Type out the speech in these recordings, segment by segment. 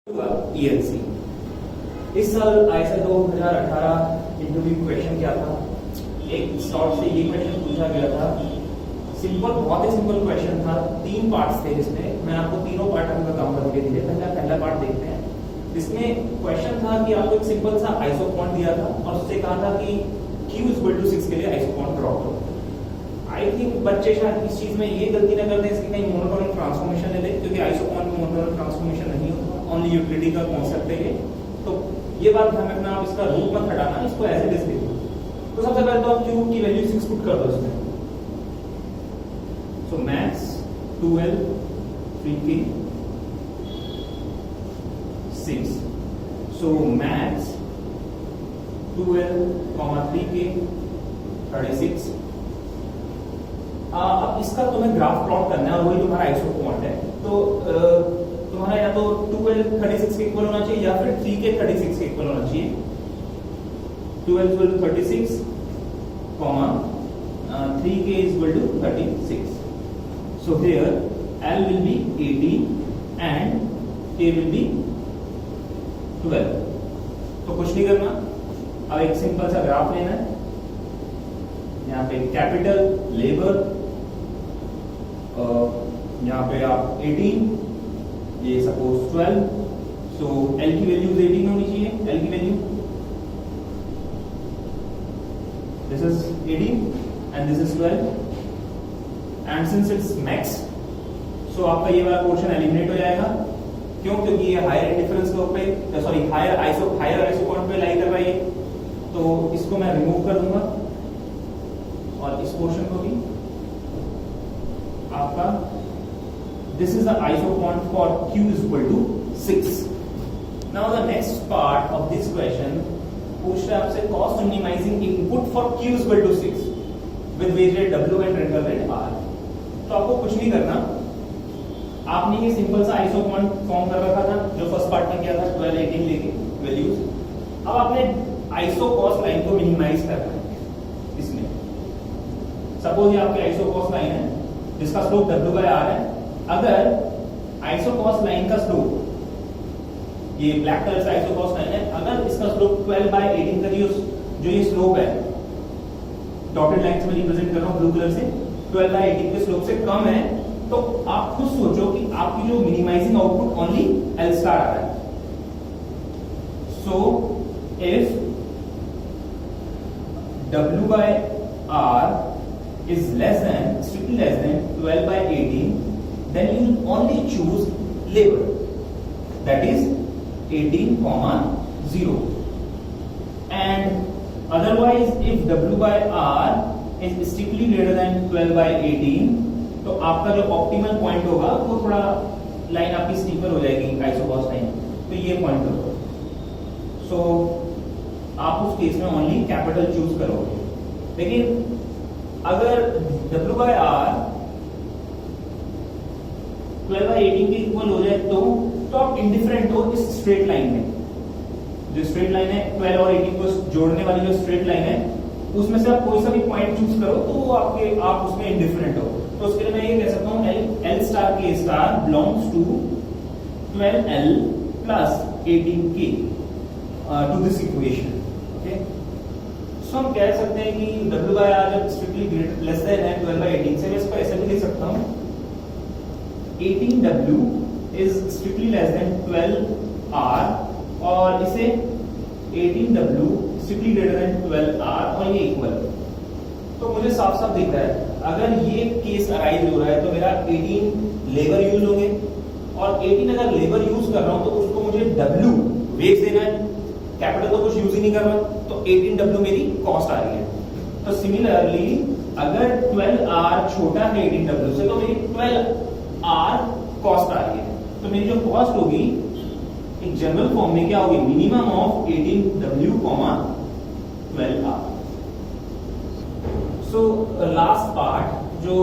ELC. इस साल ISI 2018 interview question क्या था, एक शॉर्ट से ये क्वेश्चन पूछा गया था। सिंपल, बहुत ही सिंपल क्वेश्चन था। 3 पार्ट्स थे जिसमें मैं आपको तीनों पार्ट में बताऊंगा धीरे धीरे। पहला पार्ट देखते हैं। जिसमें क्वेश्चन था कि आपको एक सिंपल सा आइसोकॉन दिया था और उससे कहा था कि Q = 6 के लिए आइसोकॉन ड्रॉ करो। आई थिंक बच्चे शायद इस चीज में ये गलती न करते इसकी कहीं मोनोटोनिक ट्रांसफॉर्मेशन ले ले, क्योंकि आइसोकॉन में मोनोटोनिक ट्रांसफॉर्मेशन नहीं होता, ओनली यूटिलिटी का कॉन्सेप्ट है ये। तो ये बात ध्यान रखना, आप इसका रूप मत हटाना, इसको एज इट इज देखो। तो सबसे पहले तो आप Q की वैल्यू 6 पुट कर दो इसमें। सो मैक्स 2L 3K 6। सो मैक्स 2L 3K 36। अब इसका तुम्हें ग्राफ प्लॉट करना है और वही तुम्हारा आइसोकॉन है। तो तुम्हारा या तो 2L 36 के इक्वल होना चाहिए या फिर 3K 36 के इक्वल होना चाहिए। 2L = 36, 3K = 36. So here L will be 18 and K will be 12. तो कुछ नहीं करना, अब एक सिंपल सा ग्राफ लेना है। यहाँ पे कैपिटल लेबर, यहाँ पे आप 18, ये सपोज 12। सो L की वैल्यू 18 होनी चाहिए। L की value this is 18 and this is 12 and since it's max, so आपका ये वाला पोर्शन एलिमिनेट हो जाएगा। क्यों? क्योंकि ये हायर इंडिफरेंस पे, सॉरी हायर आइसोकॉन पे लाई कर रहा है, तो इसको मैं रिमूव कर दूंगा और इस पोर्शन को भी आपका this is the isoquant for Q = 6। Now the next part of this question पूछ रहा है आपसे cost minimising input for Q = 6 with wage rate W and rental rate R। तो आपको कुछ नहीं करना, आपने ये सिंपल सा आइसोकॉन फॉर्म कर रखा था जो फर्स्ट पार्ट में किया था 12 18 लेके वैल्यूज। अब आपने आइसोकॉस्ट लाइन को मिनिमाइज करना है। इसमें सपोज ये आपकी आइसोकॉस्ट लाइन है जिसका स्लोप W/R है। अगर आइसोकॉस्ट लाइन का स्लोप, ये ब्लैक कलर से आइसोकॉस्ट लाइन है, अगर इसका स्लोप 12/18 का जो ये स्लोप है, डॉटेड लाइन से मैं रिप्रेजेंट कर रहा हूं ब्लू कलर से, 12/18 के स्लोप से कम है, तो आप खुद सोचो कि आपकी जो मिनिमाइजिंग आउटपुट ओनली L* आ रहा है। So if W/R is strictly less than 12/18, then you will only choose labor, that is 18,0, and otherwise if W/R is strictly greater than 12/18, तो आपका जो ऑप्टिमल पॉइंट होगा वो थोड़ा लाइन आपकी स्टीपर हो जाएगी आइसोकॉस्ट लाइन, तो ये पॉइंट होगा। सो आप उस केस में ओनली कैपिटल चूज करोगे। लेकिन अगर W/R 12/18 के इक्वल हो जाए तो आप इंडिफरेंट हो इस स्ट्रेट लाइन में। जो स्ट्रेट लाइन है 12 और 18 को जोड़ने वाली जो स्ट्रेट लाइन है, उसमें से आप कोई सा भी पॉइंट चूज करो तो आप उसमें इंडिफरेंट हो। तो उसके लिए मैं ये कह सकता हूं L*K* belongs to 12L plus 18K to this equation. Okay? So हम कह सकते हैं कि W/R जब स्ट्रिक्टली लेस देन है 12/18 से, मैं इसको ऐसे भी लिख सकता हूं 18W is strictly less than 12R, और इसे 18W strictly greater than 12R, और ये इक्वल। तो मुझे साफ साफ दिख रहा है अगर ये केस अराइज हो रहा है तो मेरा 18 लेबर यूज होंगे, और 18 अगर लेबर यूज कर रहा हूं तो उसको मुझे W वेज देना है, कैपिटल तो कुछ यूज ही नहीं कर रहा, तो 18W मेरी कॉस्ट आ रही है। तो सिमिलरली अगर 12R छोटा है 18W से, तो मेरी 12R कॉस्ट आ रही है। तो मेरी जो कॉस्ट होगी एक जनरल फॉर्म में क्या होगी, minimum of 18W, 12R। So last part जो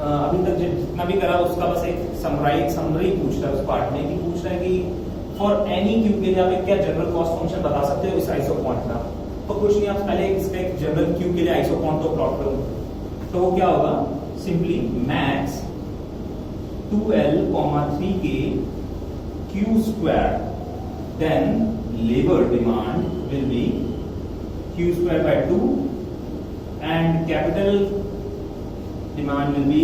अभी तक जितना भी करा उसका बस एक समरी पूछ रहा है उस पार्ट में, कि पूछ रहा है कि फॉर एनी Q के लिए आप क्या जनरल कॉस्ट फंक्शन बता सकते हो इस आइसोकॉन का। तो कुछ नहीं, आप पहले इसका एक जनरल Q के लिए आइसोकॉन को प्लॉट करो। तो वो क्या होगा, simply max 2L, 3K Q Q square, then labor demand will be Q square by 2 and capital demand will be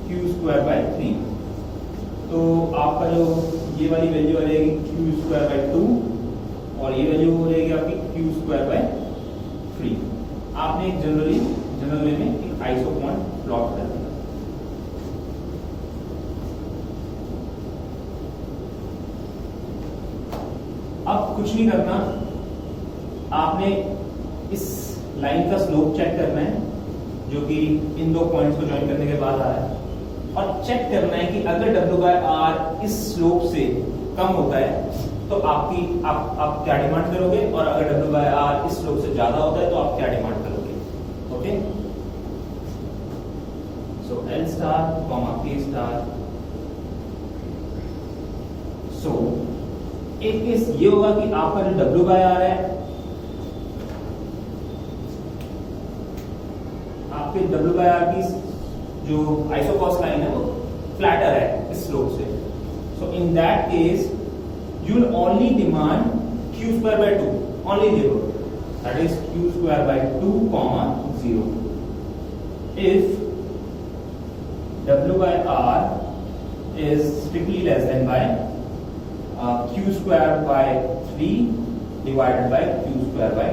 Q square by 3. तो आपका जो ये वाली वैल्यू आ जाएगी Q square by 2 और ये वैल्यू हो जाएगी आपकी Q square by 3. आपने एक जनरल वे में एक आइसोकोन प्लॉट कर दिया. अब कुछ नहीं करना, आपने इस लाइन का स्लोप चेक करना है जो कि इन दो पॉइंट्स को ज्वाइन करने के बाद आ रहा है, और चेक करना है कि अगर W/R इस स्लोप से कम होता है तो आप क्या डिमांड करोगे, और अगर W/R इस स्लोप से ज्यादा होता है तो आप क्या डिमांड करोगे. ओके, सो L स्टार K स्टार. सो एक केस ये होगा कि आपका जो W/R है, आपके W/R की जो आइसोकॉस लाइन है वो फ्लैटर है इस स्लोप से. So in that case you will only demand Q square by 2, only labor, that is Q square by 2 comma 0. If W/R is strictly less than by Q square by 3 divided by Q square by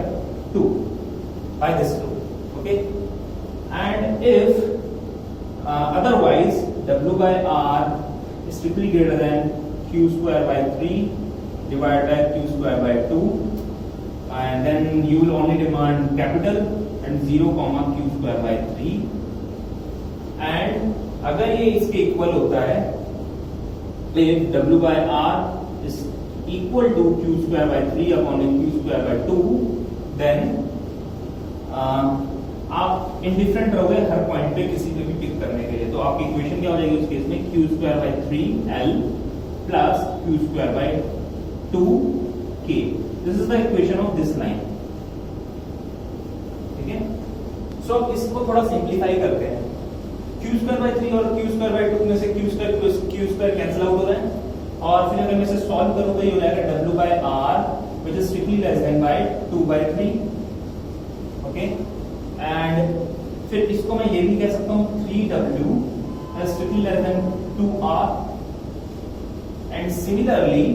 2 by this rule. Okay, and if otherwise W/R is strictly greater than Q square by 3 divided by Q square by 2, and then you will only demand capital and 0 comma Q square by 3. and अगर ये इसके equal होता है, if W/R is equal to Q square by 3 upon Q square by 2, then आप indifferent रहोगे हर point पे किसी पे भी पिक करने के लिए. तो आपकी इक्वेशन क्या हो जाएगी उस केस में, Q square by 3L plus Q square by 2K. This is the equation of this line. ठीक है, सो इसको थोड़ा सिंप्लीफाई करते हैं. Q square by 3 और Q square by 2 में से Q square कैंसिल आउट हो रहा है, और फिर अगर मैं इसे सॉल्व करूं तो ये हो जाएगा W/R which is strictly less than by 2/3. Okay, and फिर इसको मैं ये भी कह सकता हूं 3W is strictly less than 2R, and similarly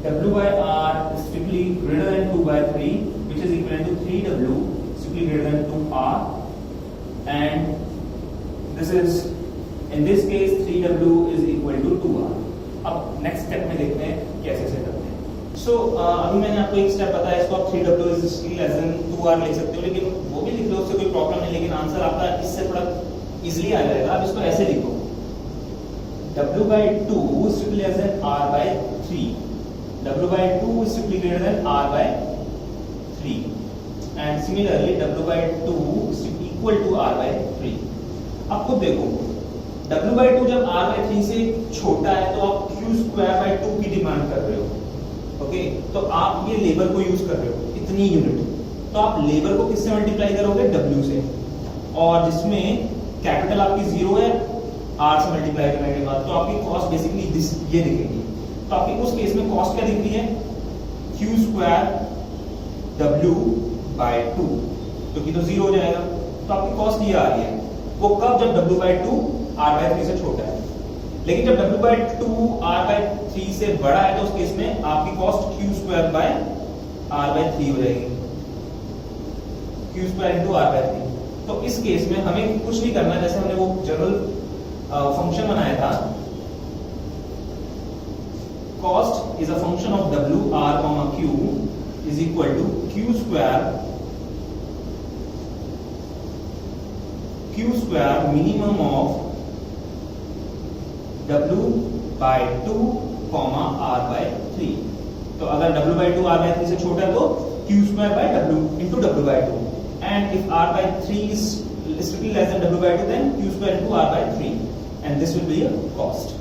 W/R is strictly greater than 2/3 which is equivalent to 3W strictly greater than 2R, and this is in this case 3W is equal to 2R. अब next step में देखते हैं कैसे से करते हैं. सो अभी मैंने आपको एक स्टेप बताया, इसको आप 3W is strictly less than 2R लिख सकते हो, लेकिन वो भी लिख लो, उससे कोई प्रॉब्लम नहीं, लेकिन आंसर आपका इससे थोड़ा इजीली आ जाएगा. आप इसको ऐसे लिखो, W/2 is strictly less than R by 3. W/2 is strictly greater than R by 3, and similarly W/2 is equal to R by 3. अब खुद देखो, W/2 जब R by 3 से छोटा है तो आप Q square by 2 की डिमांड कर रहे हो. ओके, तो आप ये लेबर को यूज कर रहे हो इतनी यूनिट, तो आप लेबर को किससे मल्टीप्लाई करोगे, W से, और जिसमें कैपिटल आपकी 0 है, R से मल्टीप्लाई करने के बाद तो आपकी कॉस्ट बेसिकली ये दिखेगी. तो आपकी उस केस में कॉस्ट क्या दिख रही है, Q square W by 2, जो कि तो 0 हो जाएगा. तो आपकी कॉस्ट ये आ रही है. वो कब, जब W/2 R by 3 से छोटा है. लेकिन जब W/2 R by 3 से बड़ा है तो उस केस में आपकी cost Q square by R by 3 हो जाएगी, Q square into R by 3. तो इस केस में हमें कुछ नहीं करना, जैसे हमने वो जनरल फंक्शन बनाया था, cost is a function of W/R, Q is equal to Q square minimum of W/2 R by 3. तो अगर W/2 R by 3 से छोटा है तो Q square by W into W/2, and if R by 3 is strictly less than W/2 then Q square into R by 3, and this will be a cost.